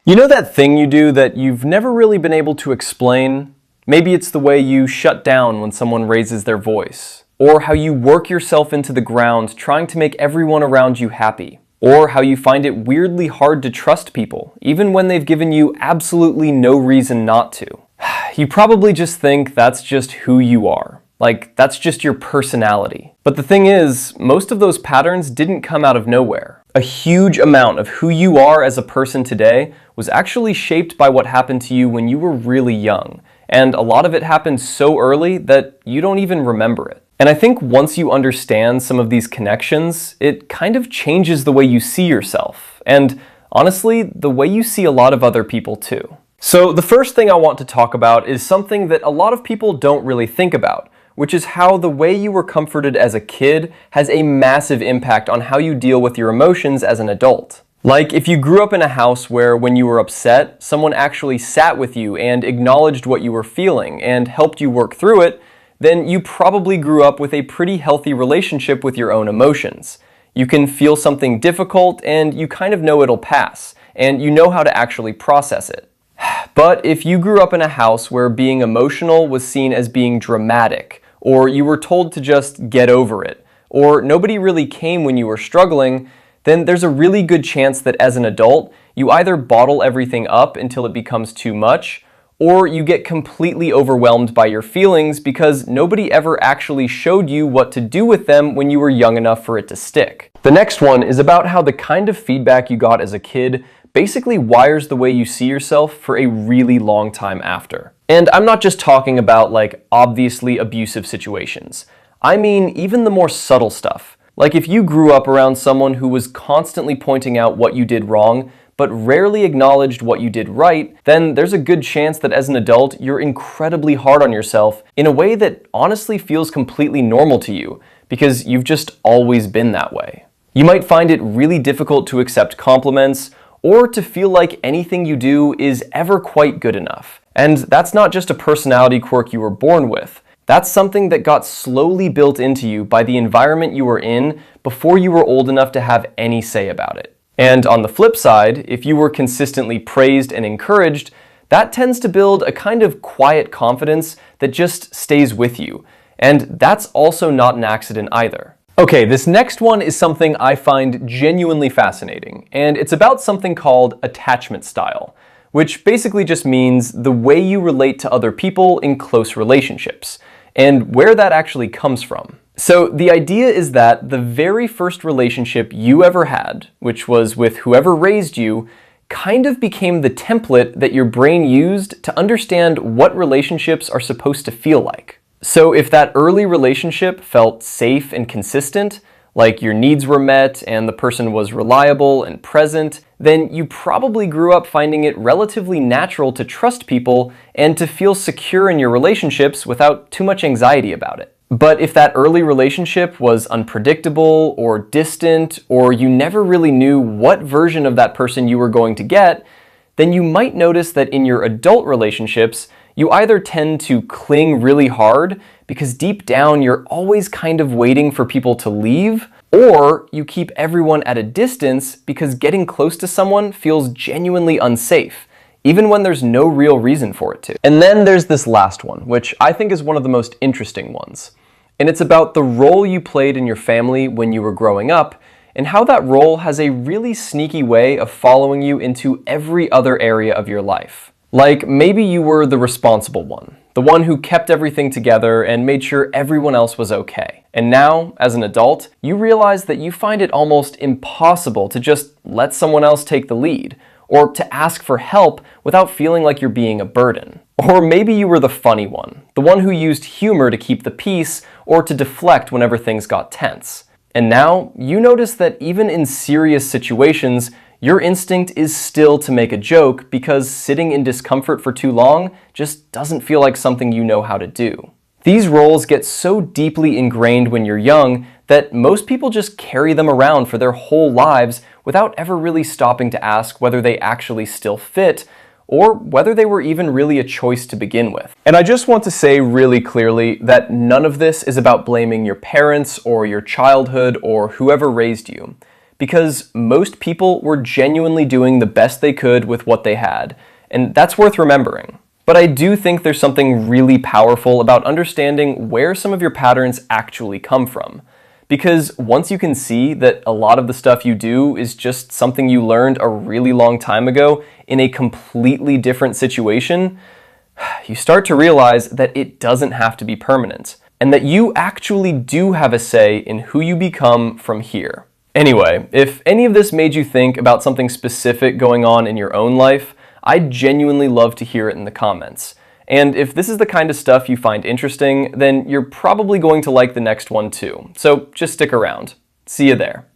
You know that thing you do that you've never really been able to explain? Maybe it's the way you shut down when someone raises their voice, or how you work yourself into the ground trying to make everyone around you happy, or how you find it weirdly hard to trust people, even when they've given you absolutely no reason not to. You probably just think that's just who you are. Like, that's just your personality. But the thing is, most of those patterns didn't come out of nowhere. A huge amount of who you are as a person today was actually shaped by what happened to you when you were really young. And a lot of it happened so early that you don't even remember it. And I think once you understand some of these connections, it kind of changes the way you see yourself. And honestly, the way you see a lot of other people too. So the first thing I want to talk about is something that a lot of people don't really think about, which is how the way you were comforted as a kid has a massive impact on how you deal with your emotions as an adult. Like, if you grew up in a house where when you were upset, someone actually sat with you and acknowledged what you were feeling and helped you work through it, then you probably grew up with a pretty healthy relationship with your own emotions. You can feel something difficult and you kind of know it'll pass, and you know how to actually process it. But if you grew up in a house where being emotional was seen as being dramatic, or you were told to just get over it, or nobody really came when you were struggling, then there's a really good chance that as an adult, you either bottle everything up until it becomes too much, or you get completely overwhelmed by your feelings because nobody ever actually showed you what to do with them when you were young enough for it to stick. The next one is about how the kind of feedback you got as a kid basically wires the way you see yourself for a really long time after. And I'm not just talking about like obviously abusive situations. I mean even the more subtle stuff. Like if you grew up around someone who was constantly pointing out what you did wrong, but rarely acknowledged what you did right, then there's a good chance that as an adult, you're incredibly hard on yourself in a way that honestly feels completely normal to you, because you've just always been that way. You might find it really difficult to accept compliments, or to feel like anything you do is ever quite good enough. And that's not just a personality quirk you were born with. That's something that got slowly built into you by the environment you were in before you were old enough to have any say about it. And on the flip side, if you were consistently praised and encouraged, that tends to build a kind of quiet confidence that just stays with you. And that's also not an accident either. Okay, this next one is something I find genuinely fascinating, and it's about something called attachment style, which basically just means the way you relate to other people in close relationships, and where that actually comes from. So the idea is that the very first relationship you ever had, which was with whoever raised you, kind of became the template that your brain used to understand what relationships are supposed to feel like. So if that early relationship felt safe and consistent, like your needs were met and the person was reliable and present, then you probably grew up finding it relatively natural to trust people and to feel secure in your relationships without too much anxiety about it. But if that early relationship was unpredictable or distant, or you never really knew what version of that person you were going to get, then you might notice that in your adult relationships, you either tend to cling really hard because deep down you're always kind of waiting for people to leave, or you keep everyone at a distance because getting close to someone feels genuinely unsafe, even when there's no real reason for it to. And then there's this last one, which I think is one of the most interesting ones. And it's about the role you played in your family when you were growing up, and how that role has a really sneaky way of following you into every other area of your life. Like, maybe you were the responsible one, the one who kept everything together and made sure everyone else was okay. And now, as an adult, you realize that you find it almost impossible to just let someone else take the lead, or to ask for help without feeling like you're being a burden. Or maybe you were the funny one, the one who used humor to keep the peace or to deflect whenever things got tense. And now, you notice that even in serious situations, your instinct is still to make a joke because sitting in discomfort for too long just doesn't feel like something you know how to do. These roles get so deeply ingrained when you're young that most people just carry them around for their whole lives without ever really stopping to ask whether they actually still fit, or whether they were even really a choice to begin with. And I just want to say really clearly that none of this is about blaming your parents or your childhood or whoever raised you. because most people were genuinely doing the best they could with what they had, and that's worth remembering. But I do think there's something really powerful about understanding where some of your patterns actually come from. Because once you can see that a lot of the stuff you do is just something you learned a really long time ago in a completely different situation, you start to realize that it doesn't have to be permanent, and that you actually do have a say in who you become from here. Anyway, if any of this made you think about something specific going on in your own life, I'd genuinely love to hear it in the comments. And if this is the kind of stuff you find interesting, then you're probably going to like the next one too. So just stick around. See you there.